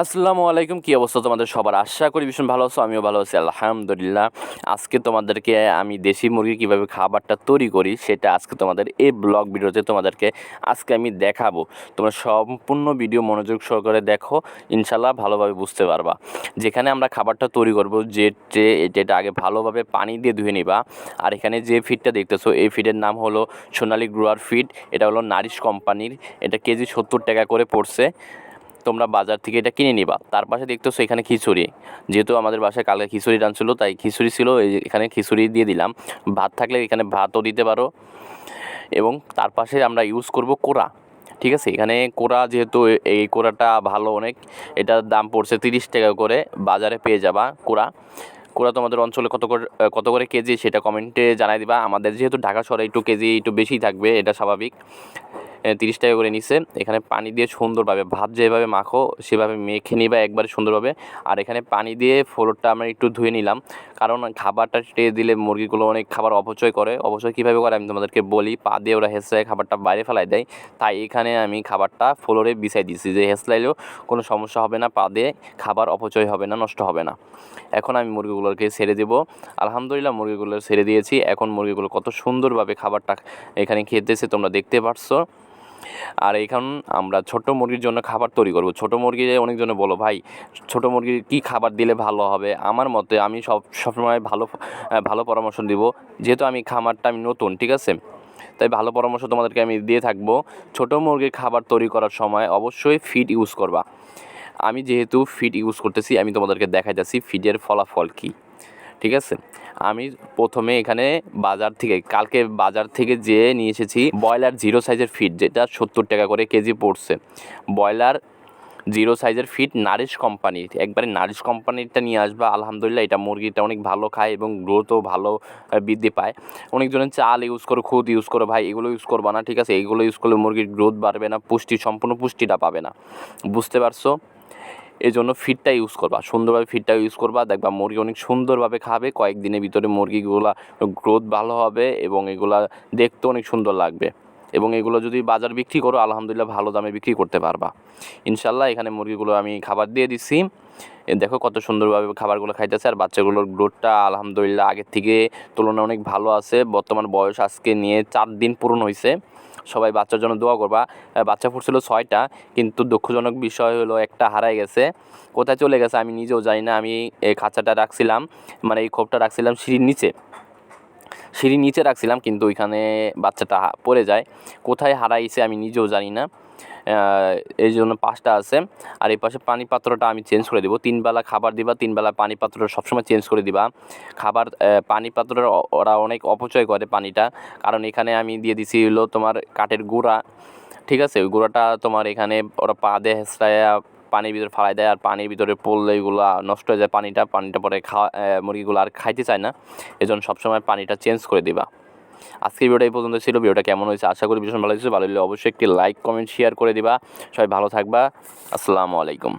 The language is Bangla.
আসসালামু আলাইকুম। কী অবস্থা তোমাদের সবার? আশা করি ভীষণ ভালো আছো, আমিও ভালো আছি আলহামদুলিল্লাহ। আজকে তোমাদেরকে আমি দেশি মুরগি কীভাবে খাবারটা তৈরি করি সেটা আজকে তোমাদের এই ব্লগ ভিডিওতে তোমাদেরকে আজকে আমি দেখাবো। তোমরা সম্পূর্ণ ভিডিও মনোযোগ সহকারে দেখো, ইনশাল্লাহ ভালোভাবে বুঝতে পারবা। যেখানে আমরা খাবারটা তৈরি করবো যেটা আগে ভালোভাবে পানি দিয়ে ধুয়ে নিবা। আর এখানে যে ফিডটা দেখতেছো এই ফিডের নাম হলো সোনালী গ্রোয়ার ফিড। এটা হলো নারিশ কোম্পানির। এটা কেজি 70 টাকা করে পড়ছে। তোমরা বাজার থেকে এটা কিনে নিবা। তার পাশে দেখতেছো এখানে খিচুড়ি, যেহেতু আমাদের বাসায় কালকে খিচুড়ি রান্না তাই খিচুড়ি ছিল, এখানে খিচুড়ি দিয়ে দিলাম। ভাত থাকলে এখানে ভাতও দিতে পারো। এবং তার পাশে আমরা ইউজ করব কোরা। ঠিক আছে, এখানে কোরা, যেহেতু এই কোরাটা ভালো অনেক, এটার দাম পড়ছে 30 টাকা করে, বাজারে পেয়ে যাবা কোরা। কোরা তোমাদের অঞ্চলে কত করে কেজি সেটা কমেন্টে জানাই দিবা। আমাদের যেহেতু ঢাকা শহরে একটু কেজি একটু বেশি থাকবে, এটা স্বাভাবিক। 30 টাকা করে নিচ্ছে। এখানে পানি দিয়ে সুন্দরভাবে ভাত যেভাবে মাখো সেভাবে মেখে নিবা একবারে সুন্দরভাবে। আর এখানে পানি দিয়ে ফ্লোরটা আমরা একটু ধুয়ে নিলাম, কারণ খাবারটা টেয়ে দিলে মুরগিগুলো অনেক খাবার অপচয় করে। অপচয় কীভাবে করে আমি তোমাদেরকে বলি। পা দিয়ে ওরা হেঁচড়ায় খাবারটা বাইরে ফেলাই দেয়, তাই এখানে আমি খাবারটা ফ্লোরে বিছাই দিচ্ছি, যে হেঁচড়াইলেও কোনো সমস্যা হবে না, পা দিয়ে খাবার অপচয় হবে না, নষ্ট হবে না। এখন আমি মুরগিগুলোকে ছেড়ে দেবো। আলহামদুলিল্লাহ মুরগিগুলো ছেড়ে দিয়েছি। এখন মুরগিগুলো কত সুন্দরভাবে খাবারটা এখানে খেতেছে তোমরা দেখতে পারছো। আর এখন আমরা ছোট মুরগির জন্য খাবার তৈরি করব। ছোট মুরগি অনেকজনে বলো, ভাই ছোট মুরগির কী খাবার দিলে ভালো হবে? আমার মতে আমি সবসময় ভালো পরামর্শ দিব, যেহেতু আমি খামারটা নতুন, ঠিক আছে, তাই ভালো পরামর্শ তোমাদেরকে আমি দিয়ে থাকবো। ছোট মুরগির খাবার তৈরি করার সময় অবশ্যই ফিড ইউজ করবা। আমি যেহেতু ফিড ইউজ করতেছি, আমি তোমাদেরকে দেখাইতেছি ফিডের ফলাফল কী। ঠিক আছে, আমি প্রথমে এখানে কালকে বাজার থেকে যেয়ে নিয়ে এসেছি ব্রয়লার 0 সাইজের ফিড, যেটা 70 টাকা করে কেজি পড়ছে। ব্রয়লার 0 সাইজের ফিড নারিশ কোম্পানির, একবারে নারিশ কোম্পানিরটা নিয়ে আসবা। আলহামদুলিল্লাহ এটা মুরগিটা অনেক ভালো খায় এবং গ্রোথও ভালো বৃদ্ধি পায়। অনেকজনের চাল ইউজ করো, খুদ ইউজ করো, ভাই এগুলো ইউজ করবা না, ঠিক আছে। এগুলো ইউজ করলে মুরগির গ্রোথ বাড়বে না, সম্পূর্ণ পুষ্টিটা পাবে না, বুঝতে পারছো? এই জন্য ফিডটা ইউজ করবা, সুন্দরভাবে ফিডটা ইউজ করবা, দেখবা মুরগি অনেক সুন্দরভাবে খাবে। কয়েকদিনের ভিতরে মুরগিগুলা গ্রোথ ভালো হবে এবং এগুলা দেখতে অনেক সুন্দর লাগবে। এবং এগুলো যদি বাজার বিক্রি করো, আলহামদুলিল্লাহ ভালো দামে বিক্রি করতে পারবা ইনশাল্লাহ। এখানে মুরগিগুলো আমি খাবার দিয়ে দিচ্ছি, দেখো কত সুন্দরভাবে খাবারগুলো খাইতেছে। আর বাচ্চাগুলোর গ্রোথটা আলহামদুলিল্লাহ আগের থেকে তুলনায় অনেক ভালো আছে। বর্তমান বয়স আজকে নিয়ে 4 দিন পূরণ হয়েছে। সবাই বাচ্চার জন্য দোয়া করবা। বাচ্চা ফুটছিল 6টা, কিন্তু দুঃখজনক বিষয় হলো একটা হারাই গেছে। কোথায় চলে গেছে আমি নিজেও জানি না। আমি এই খাঁচাটা রাখছিলাম, মানে এই খোপটা রাখছিলাম সিঁড়ির নিচে রাখছিলাম, কিন্তু ওইখানে বাচ্চাটা পড়ে যায়। কোথায় হারাইছে আমি নিজেও জানি না। এই জন্য 5টা আছে। আর এই পাশে পানি পাত্রটা আমি চেঞ্জ করে দেবো। 3 বেলা খাবার দিবা, 3 বেলা পানি পাত্রটা সবসময় চেঞ্জ করে দিবা। পানি পাত্রটা ওরা অনেক অপচয় করে পানিটা, কারণ এখানে আমি দিয়ে দিছি হলো তোমার কাঠের গুঁড়া। ঠিক আছে, ওই গুঁড়াটা তোমার এখানে ওরা পা দিয়ে হেঁচড়াইয়া পানির ভিতরে ফালাই দেয়, আর পানির ভিতরে পড়লে এগুলো নষ্ট হয়ে যায়। পানিটা পরে মুরগিগুলো আর খাইতে চায় না। এই জন্য সবসময় পানিটা চেঞ্জ করে দিবা। আজকের ভিডিওটা এই পর্যন্ত ছিল। ভিডিওটা কেমন হয়েছে আশা করি ভীষণ ভালো হয়েছে। ভালো হলে অবশ্যই একটি লাইক কমেন্ট শেয়ার করে দিবা। সবাই ভালো থাকবা। আসসালামু আলাইকুম।